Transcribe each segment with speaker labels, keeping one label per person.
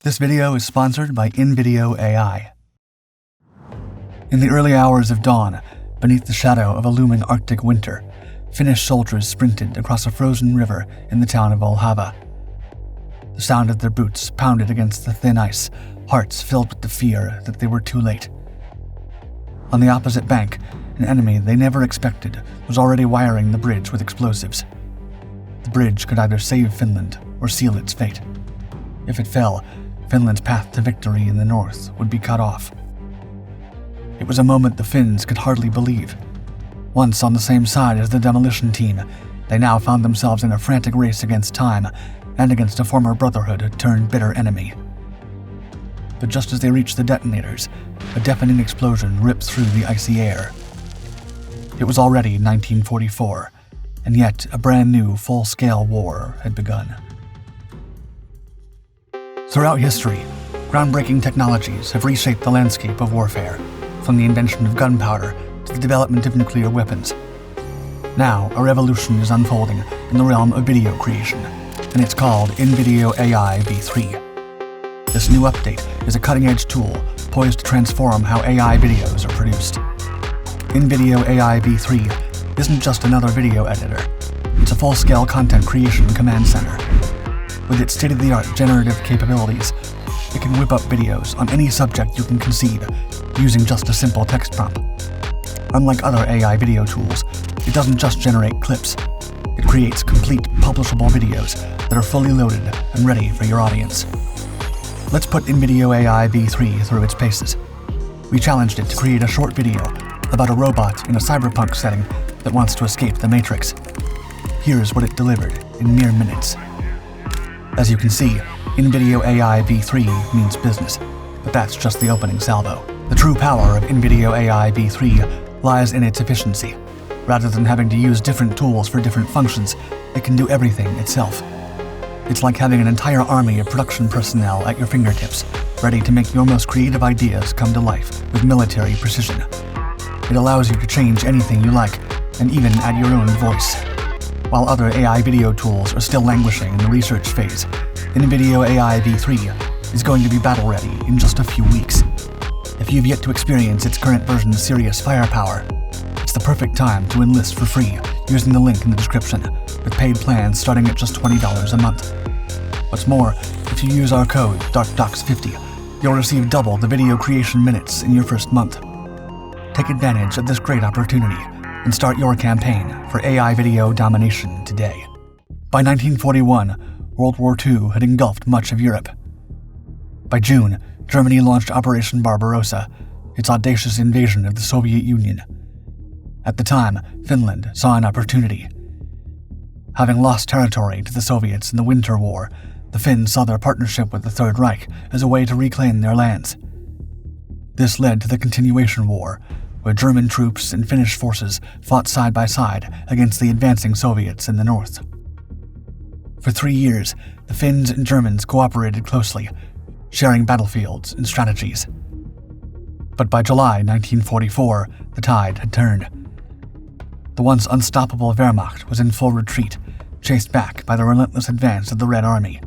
Speaker 1: This video is sponsored by InVideo AI. In the early hours of dawn, beneath the shadow of a looming Arctic winter, Finnish soldiers sprinted across a frozen river in the town of Olhava. The sound of their boots pounded against the thin ice, hearts filled with the fear that they were too late. On the opposite bank, an enemy they never expected was already wiring the bridge with explosives. The bridge could either save Finland or seal its fate. If it fell, Finland's path to victory in the north would be cut off. It was a moment the Finns could hardly believe. Once on the same side as the demolition team, they now found themselves in a frantic race against time and against a former brotherhood turned bitter enemy. But just as they reached the detonators, a deafening explosion ripped through the icy air. It was already 1944, and yet a brand new full-scale war had begun. Throughout history, groundbreaking technologies have reshaped the landscape of warfare, from the invention of gunpowder to the development of nuclear weapons. Now, a revolution is unfolding in the realm of video creation, and it's called InVideo AI V3. This new update is a cutting-edge tool poised to transform how AI videos are produced. InVideo AI V3 isn't just another video editor, it's a full-scale content creation command center. With its state-of-the-art generative capabilities, it can whip up videos on any subject you can conceive using just a simple text prompt. Unlike other AI video tools, it doesn't just generate clips. It creates complete, publishable videos that are fully loaded and ready for your audience. Let's put InVideo AI V3 through its paces. We challenged it to create a short video about a robot in a cyberpunk setting that wants to escape the Matrix. Here's what it delivered in mere minutes. As you can see, InVideo AI V3 means business, but that's just the opening salvo. The true power of InVideo AI V3 lies in its efficiency. Rather than having to use different tools for different functions, it can do everything itself. It's like having an entire army of production personnel at your fingertips, ready to make your most creative ideas come to life with military precision. It allows you to change anything you like, and even add your own voice. While other AI video tools are still languishing in the research phase, InVideo AI V3 is going to be battle-ready in just a few weeks. If you've yet to experience its current version's serious firepower, it's the perfect time to enlist for free using the link in the description, with paid plans starting at just $20 a month. What's more, if you use our code DARKDOCS50, you'll receive double the video creation minutes in your first month. Take advantage of this great opportunity and start your campaign for AI video domination today. By 1941, World War II had engulfed much of Europe. By June, Germany launched Operation Barbarossa, its audacious invasion of the Soviet Union. At the time, Finland saw an opportunity. Having lost territory to the Soviets in the Winter War, the Finns saw their partnership with the Third Reich as a way to reclaim their lands. This led to the Continuation War, where German troops and Finnish forces fought side by side against the advancing Soviets in the north. For 3 years, the Finns and Germans cooperated closely, sharing battlefields and strategies. But by July 1944, the tide had turned. The once unstoppable Wehrmacht was in full retreat, chased back by the relentless advance of the Red Army.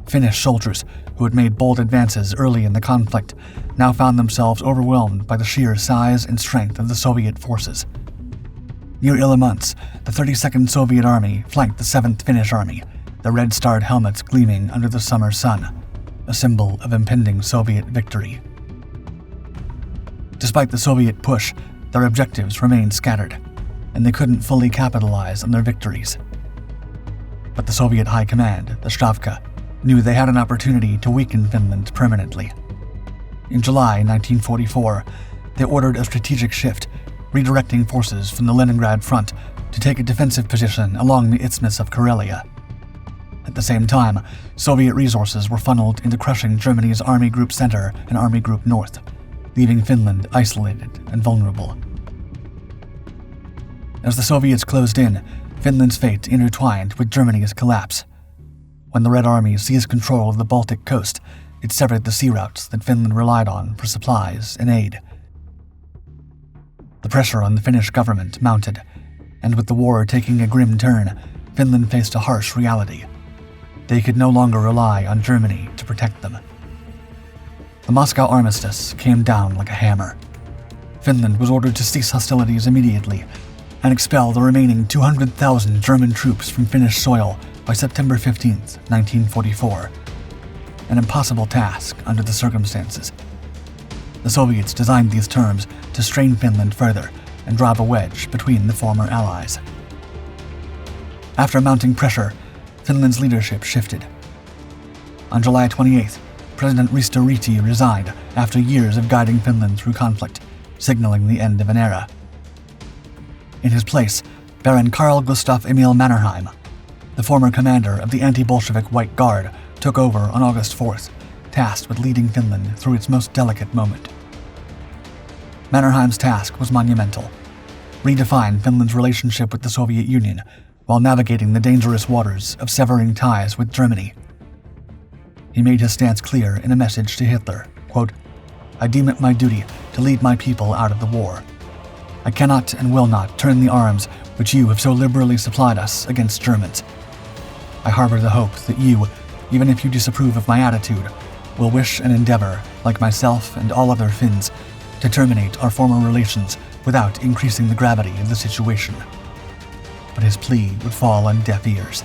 Speaker 1: Finnish soldiers, who had made bold advances early in the conflict, now found themselves overwhelmed by the sheer size and strength of the Soviet forces. Near Ilomantsi, the 32nd Soviet Army flanked the 7th Finnish Army, their red-starred helmets gleaming under the summer sun, a symbol of impending Soviet victory. Despite the Soviet push, their objectives remained scattered, and they couldn't fully capitalize on their victories. But the Soviet High Command, the Stavka, knew they had an opportunity to weaken Finland permanently. In July 1944, they ordered a strategic shift, redirecting forces from the Leningrad front to take a defensive position along the Isthmus of Karelia. At the same time, Soviet resources were funneled into crushing Germany's Army Group Center and Army Group North, leaving Finland isolated and vulnerable. As the Soviets closed in, Finland's fate intertwined with Germany's collapse. When the Red Army seized control of the Baltic coast, it severed the sea routes that Finland relied on for supplies and aid. The pressure on the Finnish government mounted, and with the war taking a grim turn, Finland faced a harsh reality. They could no longer rely on Germany to protect them. The Moscow armistice came down like a hammer. Finland was ordered to cease hostilities immediately and expel the remaining 200,000 German troops from Finnish soil by September 15, 1944. An impossible task under the circumstances. The Soviets designed these terms to strain Finland further and drive a wedge between the former allies. After mounting pressure, Finland's leadership shifted. On July 28th, President Risto Ryti resigned after years of guiding Finland through conflict, signaling the end of an era. In his place, Baron Carl Gustaf Emil Mannerheim, the former commander of the anti-Bolshevik White Guard, took over on August 4th, tasked with leading Finland through its most delicate moment. Mannerheim's task was monumental: redefine Finland's relationship with the Soviet Union while navigating the dangerous waters of severing ties with Germany. He made his stance clear in a message to Hitler, quote, "I deem it my duty to lead my people out of the war. I cannot and will not turn the arms which you have so liberally supplied us against Germans. I harbor the hope that you, even if you disapprove of my attitude, will wish and endeavor, like myself and all other Finns, to terminate our former relations without increasing the gravity of the situation." But his plea would fall on deaf ears.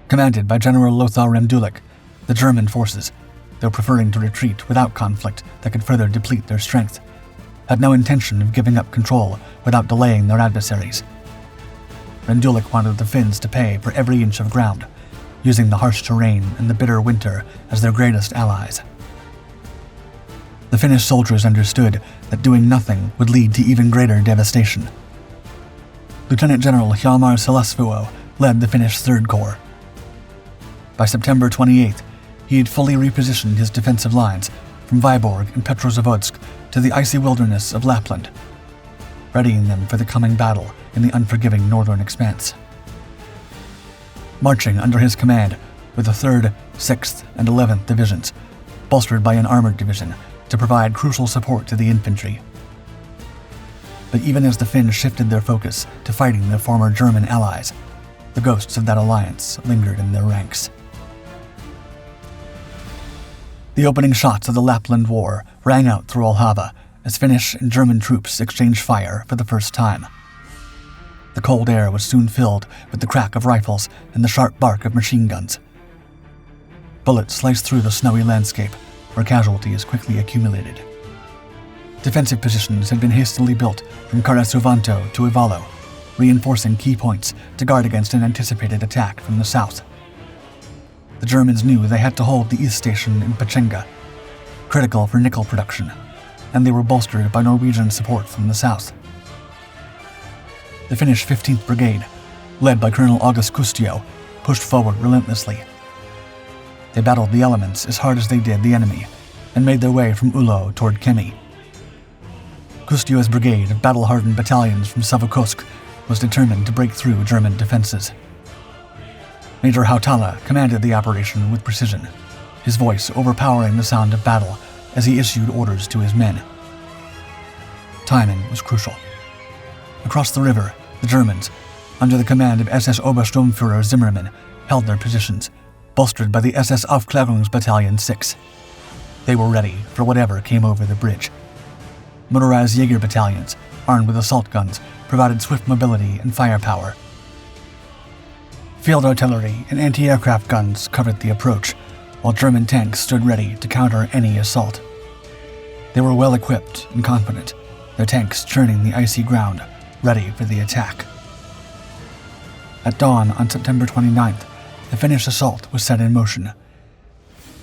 Speaker 1: Commanded by General Lothar Remdulik, the German forces, though preferring to retreat without conflict that could further deplete their strength, had no intention of giving up control without delaying their adversaries. Remdulik wanted the Finns to pay for every inch of ground, using the harsh terrain and the bitter winter as their greatest allies. The Finnish soldiers understood that doing nothing would lead to even greater devastation. Lieutenant General Hjalmar Selasvuo led the Finnish Third Corps. By September 28th, he had fully repositioned his defensive lines from Vyborg and Petrozavodsk to the icy wilderness of Lapland, readying them for the coming battle in the unforgiving northern expanse. Marching under his command were the 3rd, 6th, and 11th Divisions, bolstered by an armored division to provide crucial support to the infantry. But even as the Finns shifted their focus to fighting their former German allies, the ghosts of that alliance lingered in their ranks. The opening shots of the Lapland War rang out through Olhava as Finnish and German troops exchanged fire for the first time. The cold air was soon filled with the crack of rifles and the sharp bark of machine guns. Bullets sliced through the snowy landscape, where casualties quickly accumulated. Defensive positions had been hastily built from Karasuvanto to Ivalo, reinforcing key points to guard against an anticipated attack from the south. The Germans knew they had to hold the east station in Pechenga, critical for nickel production, and they were bolstered by Norwegian support from the south. The Finnish 15th Brigade, led by Colonel August Kustio, pushed forward relentlessly. They battled the elements as hard as they did the enemy, and made their way from Ulo toward Kemi. Kustio's brigade of battle-hardened battalions from Savukhovsk was determined to break through German defenses. Major Hautala commanded the operation with precision, his voice overpowering the sound of battle as he issued orders to his men. Timing was crucial. Across the river, the Germans, under the command of SS Obersturmführer Zimmermann, held their positions, bolstered by the SS Aufklärungsbattalion 6. They were ready for whatever came over the bridge. Motorized Jaeger battalions, armed with assault guns, provided swift mobility and firepower. Field artillery and anti-aircraft guns covered the approach, while German tanks stood ready to counter any assault. They were well equipped and confident, their tanks churning the icy ground, ready for the attack. At dawn on September 29th, the Finnish assault was set in motion.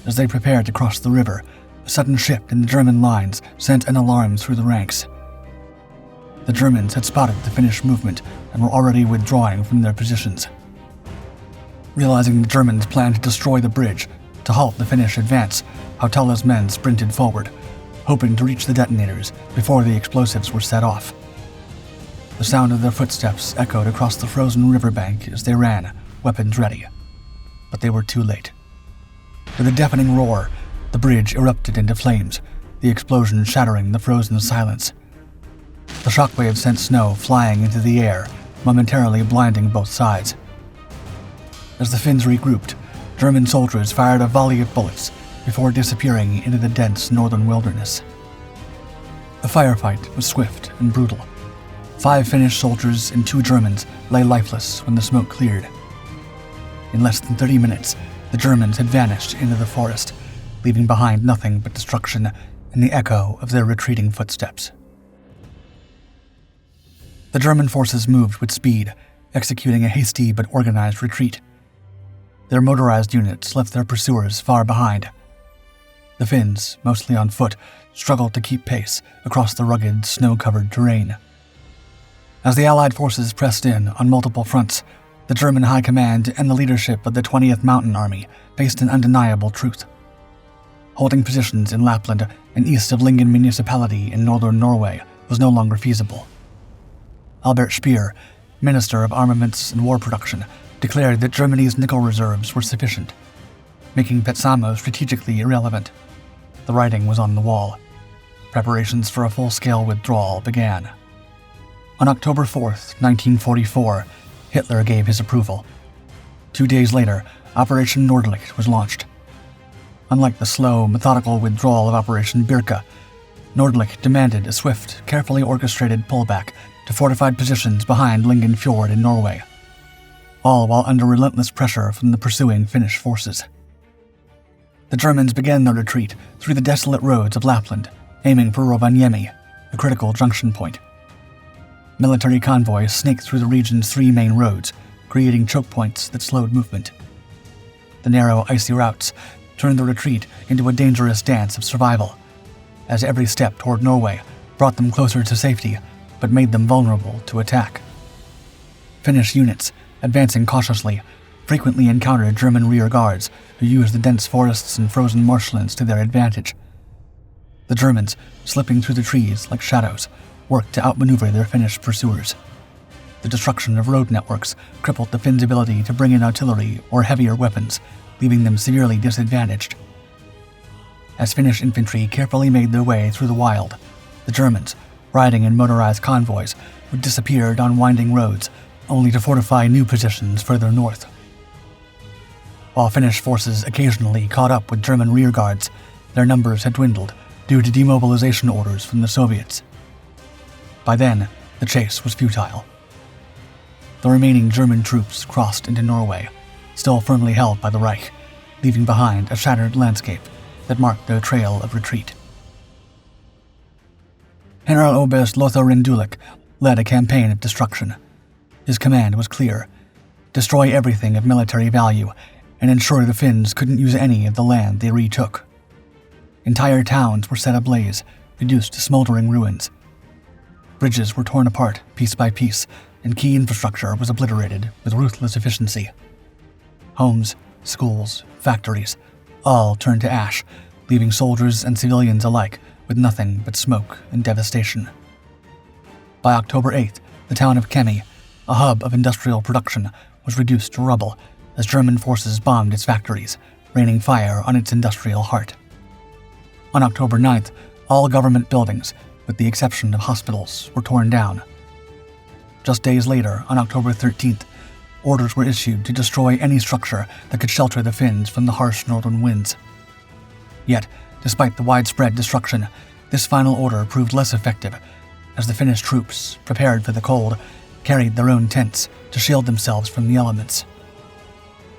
Speaker 1: As they prepared to cross the river, a sudden shift in the German lines sent an alarm through the ranks. The Germans had spotted the Finnish movement and were already withdrawing from their positions. Realizing the Germans planned to destroy the bridge, to halt the Finnish advance, Hautala's men sprinted forward, hoping to reach the detonators before the explosives were set off. The sound of their footsteps echoed across the frozen riverbank as they ran, weapons ready. But they were too late. With a deafening roar, the bridge erupted into flames, the explosion shattering the frozen silence. The shockwave sent snow flying into the air, momentarily blinding both sides. As the Finns regrouped, German soldiers fired a volley of bullets before disappearing into the dense northern wilderness. The firefight was swift and brutal. 5 Finnish soldiers and 2 Germans lay lifeless when the smoke cleared. In less than 30 minutes, the Germans had vanished into the forest, leaving behind nothing but destruction and the echo of their retreating footsteps. The German forces moved with speed, executing a hasty but organized retreat. Their motorized units left their pursuers far behind. The Finns, mostly on foot, struggled to keep pace across the rugged, snow-covered terrain. As the Allied forces pressed in on multiple fronts, the German High Command and the leadership of the 20th Mountain Army faced an undeniable truth. Holding positions in Lapland and east of Lingen municipality in northern Norway was no longer feasible. Albert Speer, Minister of Armaments and War Production, declared that Germany's nickel reserves were sufficient, making Petsamo strategically irrelevant. The writing was on the wall. Preparations for a full-scale withdrawal began. On October 4th, 1944, Hitler gave his approval. 2 days later, Operation Nordlicht was launched. Unlike the slow, methodical withdrawal of Operation Birka, Nordlicht demanded a swift, carefully orchestrated pullback to fortified positions behind Lingen Fjord in Norway, all while under relentless pressure from the pursuing Finnish forces. The Germans began their retreat through the desolate roads of Lapland, aiming for Rovaniemi, a critical junction point. Military convoys snaked through the region's 3 main roads, creating choke points that slowed movement. The narrow, icy routes turned the retreat into a dangerous dance of survival, as every step toward Norway brought them closer to safety, but made them vulnerable to attack. Finnish units, advancing cautiously, frequently encountered German rear guards who used the dense forests and frozen marshlands to their advantage. The Germans, slipping through the trees like shadows, worked to outmaneuver their Finnish pursuers. The destruction of road networks crippled the Finns' ability to bring in artillery or heavier weapons, leaving them severely disadvantaged. As Finnish infantry carefully made their way through the wild, the Germans, riding in motorized convoys, would disappear down winding roads, only to fortify new positions further north. While Finnish forces occasionally caught up with German rearguards, their numbers had dwindled due to demobilization orders from the Soviets. By then, the chase was futile. The remaining German troops crossed into Norway, still firmly held by the Reich, leaving behind a shattered landscape that marked their trail of retreat. Generaloberst Lothar Rendulic led a campaign of destruction. His command was clear: destroy everything of military value and ensure the Finns couldn't use any of the land they retook. Entire towns were set ablaze, reduced to smoldering ruins. Bridges were torn apart piece by piece, and key infrastructure was obliterated with ruthless efficiency. Homes, schools, factories, all turned to ash, leaving soldiers and civilians alike with nothing but smoke and devastation. By October 8th, the town of Kemi, a hub of industrial production, was reduced to rubble as German forces bombed its factories, raining fire on its industrial heart. On October 9th, all government buildings, with the exception of hospitals, were torn down. Just days later, on October 13th, orders were issued to destroy any structure that could shelter the Finns from the harsh northern winds. Yet, despite the widespread destruction, this final order proved less effective, as the Finnish troops, prepared for the cold, carried their own tents to shield themselves from the elements.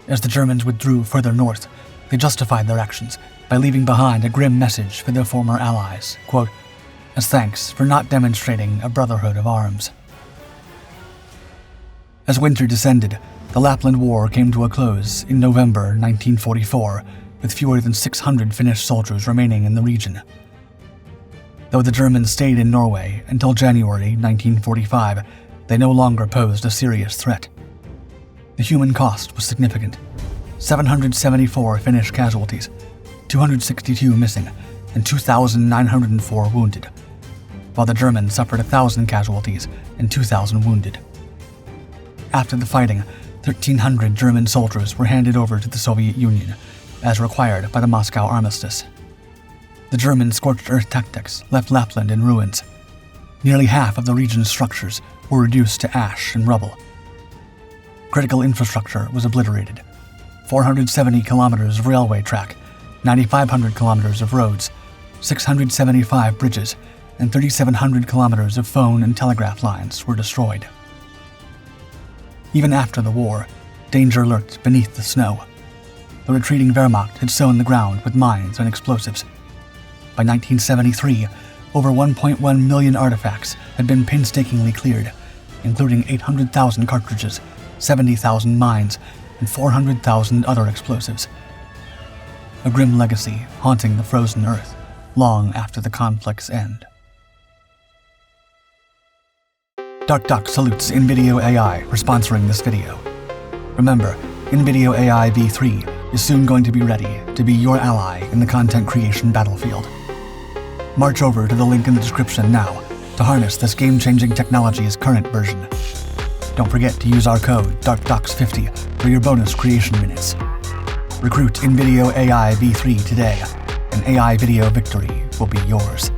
Speaker 1: As the Germans withdrew further north, they justified their actions by leaving behind a grim message for their former allies, quote, as thanks for not demonstrating a brotherhood of arms. As winter descended, the Lapland War came to a close in November 1944, with fewer than 600 Finnish soldiers remaining in the region. Though the Germans stayed in Norway until January 1945, they no longer posed a serious threat. The human cost was significant: 774 Finnish casualties, 262 missing, and 2,904 wounded, while the Germans suffered 1,000 casualties and 2,000 wounded. After the fighting, 1,300 German soldiers were handed over to the Soviet Union, as required by the Moscow Armistice. The German scorched earth tactics left Lapland in ruins. Nearly half of the region's structures were reduced to ash and rubble. Critical infrastructure was obliterated, 470 kilometers of railway track, 9,500 kilometers of roads, 675 bridges, and 3,700 kilometers of phone and telegraph lines were destroyed. Even after the war, danger lurked beneath the snow. The retreating Wehrmacht had sown the ground with mines and explosives. By 1973, over 1.1 million artifacts had been painstakingly cleared, including 800,000 cartridges, 70,000 mines, and 400,000 other explosives. A grim legacy haunting the frozen earth long after the conflict's end. DuckDuck salutes InVideo AI for sponsoring this video. Remember, InVideo AI v3 is soon going to be ready to be your ally in the content creation battlefield. March over to the link in the description now to harness this game-changing technology's current version. Don't forget to use our code DuckDucks50 for your bonus creation minutes. Recruit InVideo AI v3 today, and AI video victory will be yours.